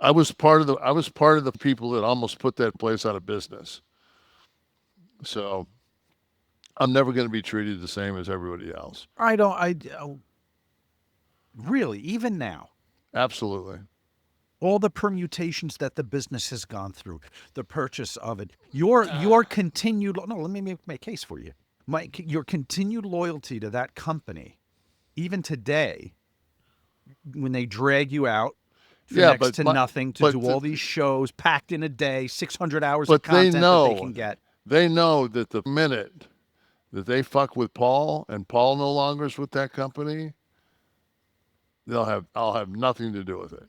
I was part of the people that almost put that place out of business. So I'm never going to be treated the same as everybody else. I don't. Really, even now, Absolutely. all the permutations that the business has gone through, the purchase of it, your continued no, let me make my case for you. Your continued loyalty to that company, even today, when they drag you out for Yeah, next but to nothing to but do all these shows packed in a day, 600 hours of but they content that they know can get. they know that the minute that they fuck with Paul and Paul no longer is with that company, I'll have nothing to do with it.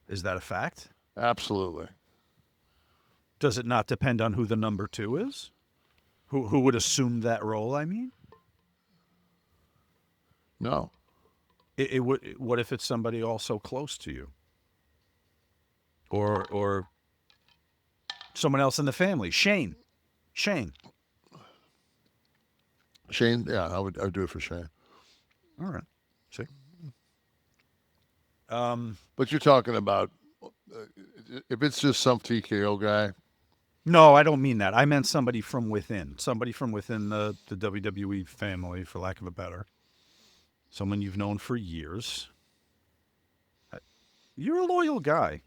Is that a fact? Absolutely. Does it not depend on who the number two is? Who would assume that role? I mean, No. it would. What if it's somebody also close to you, or someone else in the family? Shane. Shane, yeah, I would do it for Shane. All right. See. But you're talking about if it's just some TKO guy. No, I don't mean that. I meant somebody from within. Somebody from within the WWE family, for lack of a better. Someone you've known for years. You're a loyal guy.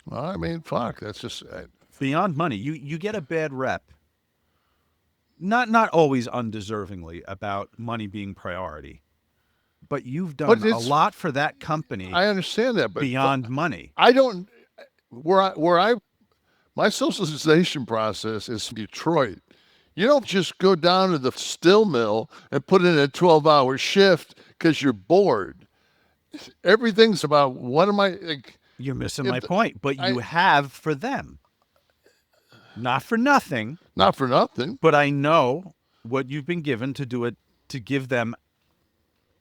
Well, I mean, fuck. That's just. Beyond money, you get a bad rep. Not always undeservingly about money being priority, but you've But done a it's. lot for that company I understand that, but beyond money. I don't. Where I my socialization process is Detroit. You don't just go down to the still mill and put in a 12-hour shift because you're bored. Everything's about what am I like? You're missing If my point, but I you have for them. Not for nothing, not for nothing. but I know what you've been given to do it to give them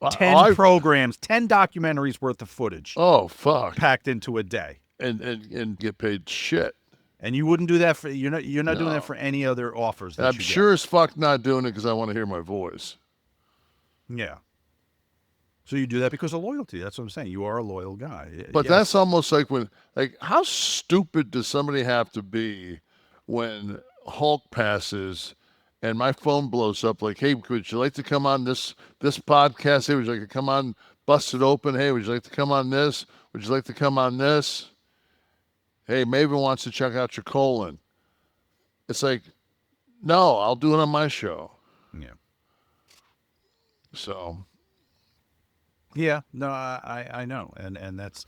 I, 10 I programs, 10 documentaries worth of footage oh fuck, packed into a day. and get paid shit. And you wouldn't do that for you're not doing that No, for any other offers and that I'm you get. sure as fuck not doing it because I want to hear my voice. Yeah. So you do that because of loyalty. That's what I'm saying. You are a loyal guy. But that's Yes. almost like how stupid does somebody have to be when Hulk passes and my phone blows up like, hey, would you like to come on this podcast? Hey, would you like to come on Bust It Open? Hey, would you like to come on this? Would you like to come on this? Hey, Maven wants to check out your colon. It's like, no, I'll do it on my show. Yeah. So Yeah. No, I know, and that's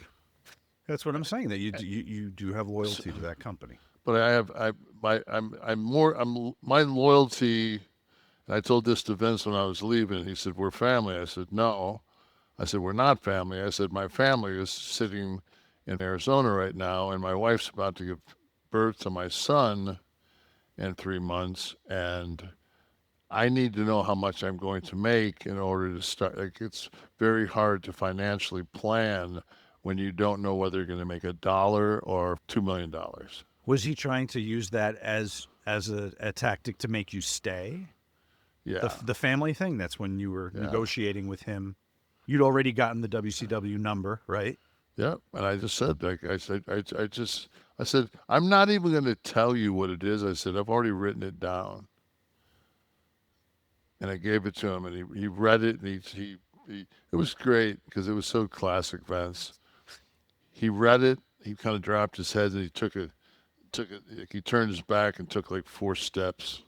what I'm saying. That you do have loyalty to that company. but I have I'm my loyalty. And I told this to Vince when I was leaving. He said, "We're family." I said, "No." I said, "We're not family." I said, "My family is sitting in Arizona right now, and my wife's about to give birth to my son in 3 months, and I need to know how much I'm going to make in order to start. Like, it's very hard to financially plan when you don't know whether you're going to make $1 or $2 million. Was he trying to use that as a tactic to make you stay? The Yeah, the family ththing. That's when you were yeah, negotiating with him. You'd already gotten the WCW number, right? yeah." And I just said, like, I said, I'm not even going to tell you what it is. I said, I've already written it down, and I gave it to him, and he read it, and he it was great because it was so classic Vince. He read it. He kind of dropped his head, and he took it. Like, he turned his back and took like 4 steps,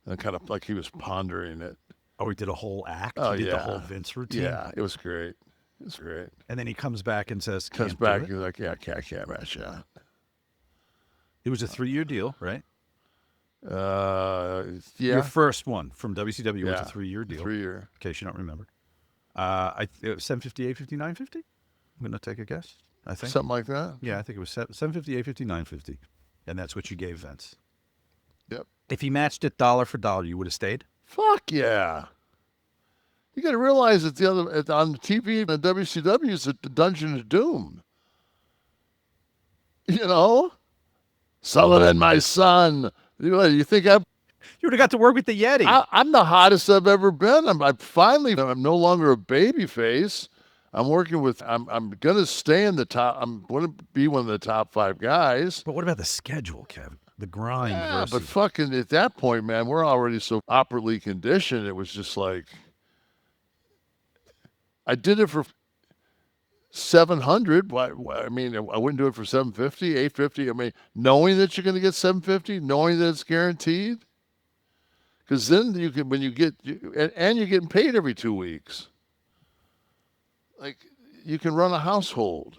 and kind of like he was pondering it. Oh, he did a whole act. Oh He did the whole yeah, Vince routine, yeah. It was great. It was great. and then he comes back and says, Comes "Can't do back, it." he's like, yeah, I can't match that. It was a 3-year deal, right? Uh, Your yeah, first one from WCW was a yeah. 3-year deal. 3 year. In case you don't remember, 758, 5950. I'm gonna take a guess. I think. Something like that. Yeah, I think it was 758, 5950, and that's what you gave Vince. Yep. If he matched it dollar for dollar, you would have stayed. Fuck yeah. You got to realize that on the TV, the WCW is the Dungeon of Doom. You know, Sullivan, my son. You think You would have got to work with the Yeti. I'm the hottest I've ever been. I'm no longer a baby face. I'm working with. I'm gonna stay in the top. I'm gonna be one of the top five guys. But what about the schedule, Kevin? The grind Yeah, but versus. fucking at that point, man, we're already so properly conditioned. It was just like I did it for 700. Why? I mean, I wouldn't do it for 750, 850. I mean, knowing that you're going to get 750, knowing that it's guaranteed, because then you can when you get and you're getting paid every 2 weeks. Like you can run a household.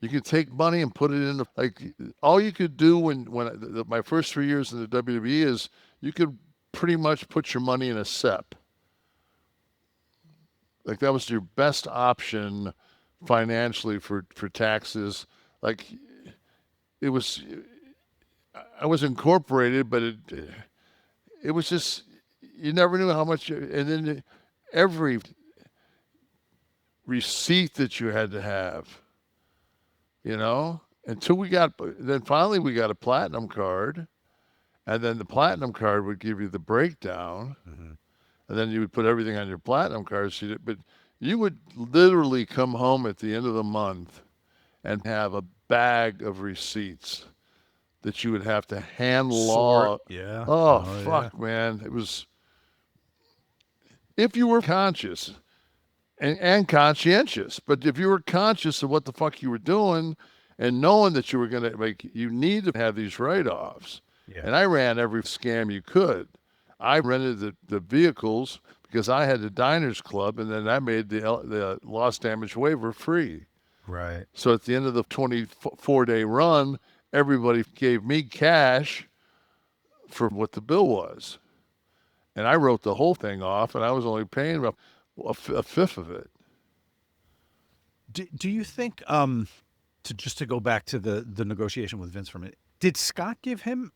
You can take money and put it in the like all you could do when my first 3 years in the WWE is you could pretty much put your money in a SEP. Like that was your best option financially for taxes. Like it was, I was incorporated, but it was just you never knew how much. And then every receipt that you had to have, you know, until we got then finally we got a platinum card, and then the platinum card would give you the breakdown, Mhm. and then you would put everything on your platinum card. But you would literally come home at the end of the month and have a bag of receipts that you would have to hand Sort. law. Yeah. Oh Oh, yeah. fuck, man! It was if you were conscious and conscientious, but if you were conscious of what the fuck you were doing and knowing that you were gonna like, you need to have these write-offs. Yeah. And I ran every scam you could. I rented the vehicles because I had the diners club, and then I made the loss damage waiver free. Right. So at the end of the 24-day run, everybody gave me cash for what the bill was. And I wrote the whole thing off, and I was only paying about a fifth of it. Do you think to just to go back to the negotiation with Vince for a minute? Did Scott give him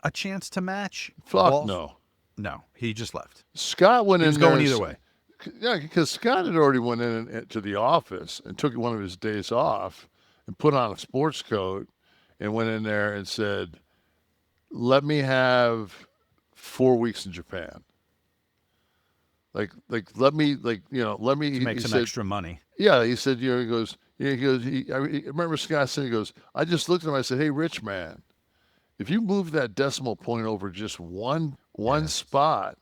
a chance to match Fuck balls? no. No, he just left. Scott went He was in there going and either way. yeah, because Scott had already went in to the office and took one of his days off and put on a sports coat and went in there and said, "Let me have 4 weeks in Japan. Let me let me." To make He some said, extra money. "Yeah." He said, he goes, I remember Scott said, he goes, I just looked at him. I said, "Hey, rich man, if you move that decimal point over just one Yes. spot,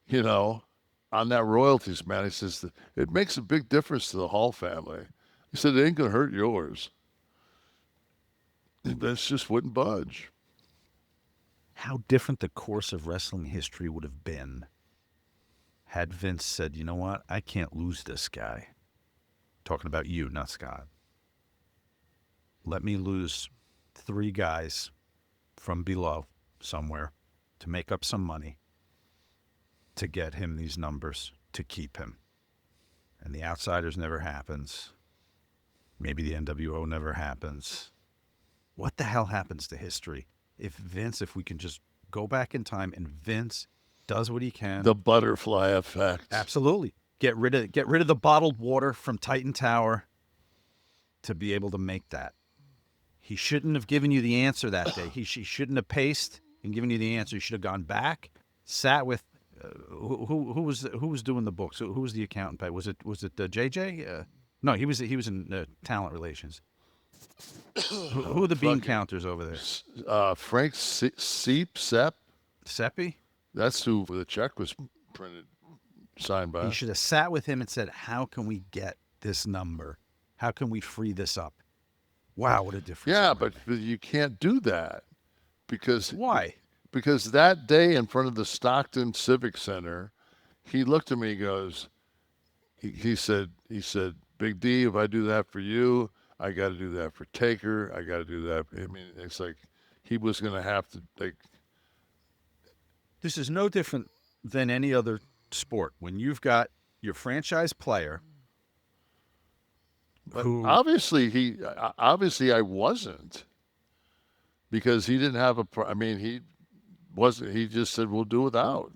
you know, on that royalties, man," he says, "it makes a big difference to the Hall family." He said, "It ain't gonna hurt yours." This just wouldn't budge. How different the course of wrestling history would have been had Vince said, "You know what? I can't lose this guy." Talking about you, not Scott. Let me lose three guys from below somewhere to make up some money to get him these numbers to keep him. And the Outsiders never happens. Maybe the NWO never happens. What the hell happens to history if we can just go back in time and Vince does what he can? The butterfly effect. Absolutely. Get rid of the bottled water from Titan Tower to be able to make that. He shouldn't have given you the answer that day. He shouldn't have paced and given you the answer. He should have gone back, sat with who was doing the books. Who was the accountant? Was it JJ? No, he was in talent relations. Who are the bean Fucking counters over there? Frank Seep. Seppi? That's who the check was printed, signed He by. should have sat with him and said, "How can we get this number? How can we free this up?" Wow, what a difference Yeah, that would have but made. you can't do that because Why? because that day in front of the Stockton Civic Center, he looked at me. He goes, he said, "Big D, if I do that for you, I got to do that for Taker. I got to do that." I mean, it's like he was gonna have to like. This is no different than any other sport. When you've got your franchise player But who, obviously I wasn't because he didn't have a. I mean, he wasn't. He just said we'll do without,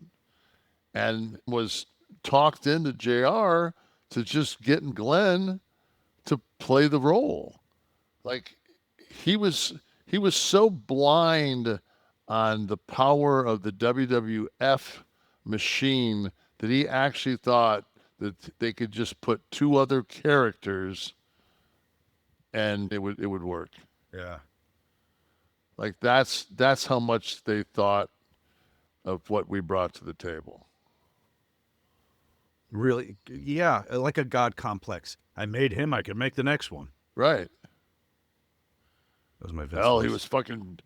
and was talked into Jr. to just getting Glenn to play the role. Like he was he was so blind on the power of the WWF machine that he actually thought that they could just put two other characters and it would work. Yeah. Like that's how much they thought of what we brought to the table. Really, yeah, like a god complex. I made him, I can make the next one. Right. That was my Vince Hell, he voice. was fucking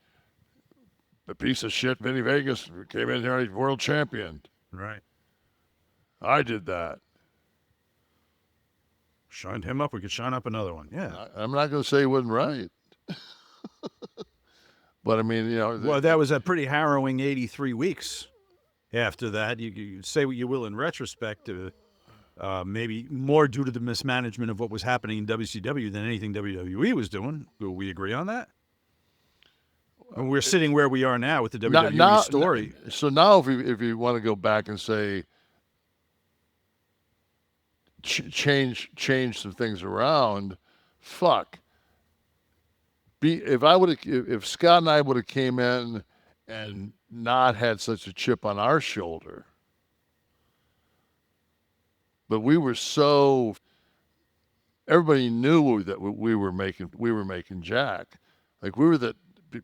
the piece of shit Vinny Vegas came in here, he's world champion. Right. I did that. Shined him up, we could shine up another one. Yeah. I'm not going to say he wasn't right, but I mean, Well, that was a pretty harrowing 83 weeks. After that, you say what you will in retrospect, maybe more due to the mismanagement of what was happening in WCW than anything WWE was doing. Will we agree on that? And we're sitting where we are now with the now, WWE story. so now if you want to go back and say change some things around, fuck. If Scott and I would have came in and not had such a chip on our shoulder, but we were so everybody knew that we were making Jack, like we were the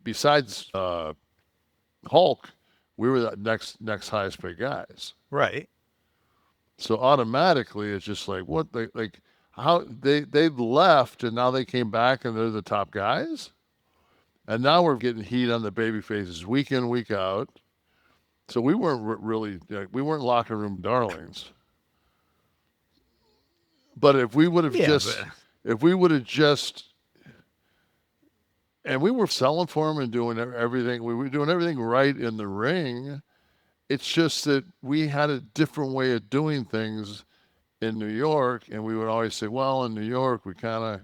besides Hulk, we were the next highest paid guys. Right. So automatically, it's just like what they like how they left and now they came back and they're the top guys. And now we're getting heat on the baby faces week in week out. So we weren't really we weren't locker room darlings. But Yeah, but if we would have just and we were selling for them and doing everything we were doing everything right in the ring. It's just that we had a different way of doing things in New York, and we would always say, "Well, in New York, we kind of,"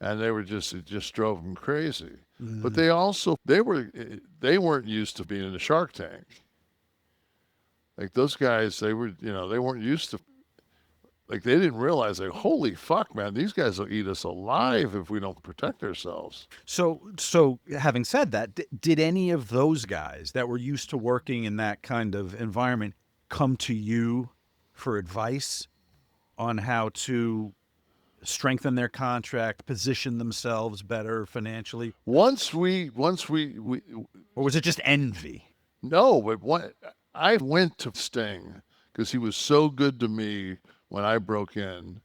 and they were just it just drove them crazy. But they weren't used to being in the Shark Tank. Like those guys, they weren't used to like they didn't realize like holy fuck, man, these guys will eat us alive if we don't protect ourselves. so having said that, did any of those guys that were used to working in that kind of environment come to you for advice on how to strengthen their contract, position themselves better financially, Once we or was it just envy? no, but what I went to Sting because he was so good to me when I broke in.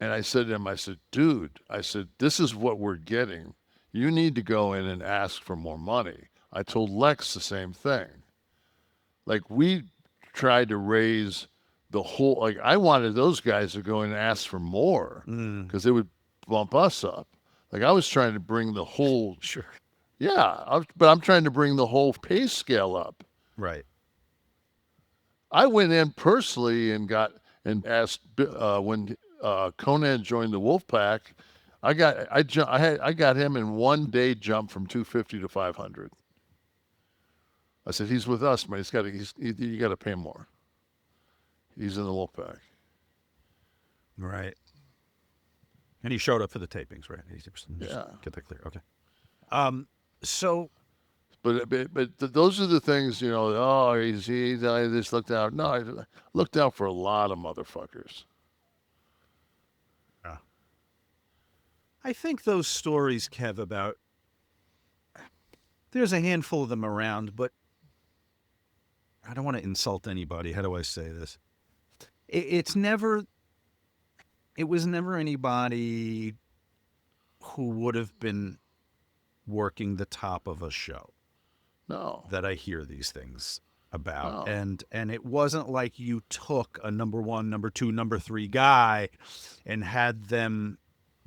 And I said to him, I said, dude, I said, this is what we're getting. You need to go in and ask for more money. I told Lex the same thing. Like we tried to raise the whole, like I wanted those guys to go in and ask for more because they would bump us up. Like I was trying to bring the whole, Sure. yeah, but I'm trying to bring the whole pay scale up. Right. I went in personally and asked when Conan joined the Wolfpack. I got him in 1 day jump from 250 to 500. I said he's with us, man. You got to pay him more. He's in the Wolfpack. Right. And he showed up for the tapings, right? Just Yeah, get that clear. Okay. So but those are the things Oh, I just looked out. No, I looked out for a lot of motherfuckers. uh, I think those stories, Kev, about there's a handful of them around, but I don't want to insult anybody. How do I say this? It's never. It was never anybody who would have been working the top of a show No, that I hear these things about. no, And it wasn't like you took a number one, number two, number three guy and had them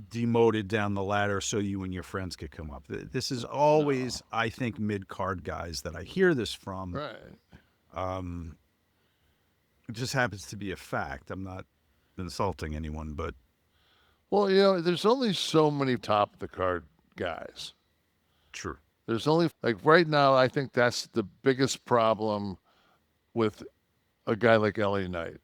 demoted down the ladder so you and your friends could come up. This is always, no. I think, mid-card guys that I hear this from. Right. Um, it just happens to be a fact. I'm not insulting anyone, but Well, there's only so many top of the card guys. true. There's only like right now. I think that's the biggest problem with a guy like LA Knight.